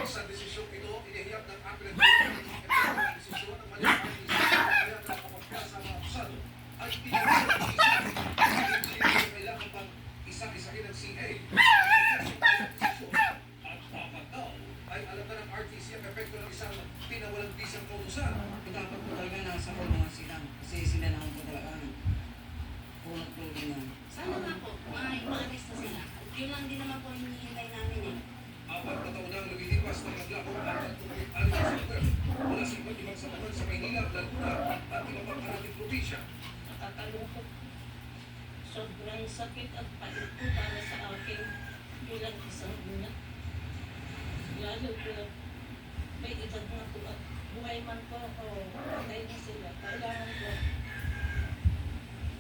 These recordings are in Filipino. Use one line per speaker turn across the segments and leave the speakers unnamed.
Sa desisyong ito, inihiyap ng Appellate Court ang desisyon ng Manila RTC kaya nakapagka sa mga akusado ay kailangan pang isa-isahin ng CA at dapat daw ay alam na ng RTC ang epekto ng isang pinawalang bisang kautusan.
Dapat po talaga nasa ko mga sila kasi sila na po talaga punot tuloy na.
Sana nga po, ma-arrest na sila. Yun lang din naman po yung hinihintay namin eh.
4 na taon nang lumilipas ng naglako at tumulit-alin sa lugar mula sa iba't ibang samahan sa Maynila, Laguna at iba pang karating probinsya.
Nakakalungkot. Sobrang sakit at pait po para sa akin bilang isang ina. Lalo po, may edad na po at buhay man po o patay na sila. Kailangan po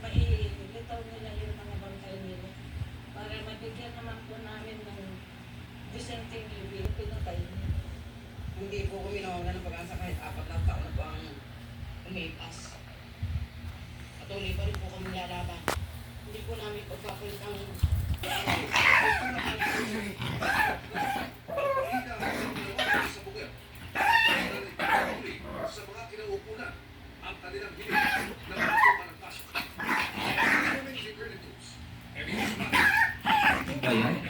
mailitaw nila yung mga bangkay nila para mabigyan naman po namin ng disenteng living pinatay niya.
Hindi po kami nawawalan ng pag-asa kahit 4 na taon na po ang umipas. Patuloy pa rin po kami lalaban. Hindi po namin pagpapalit ang
Sa buger, sa mga kinauukulan ang kanilang hiling na matutupan ng kaso. News.
Ayan.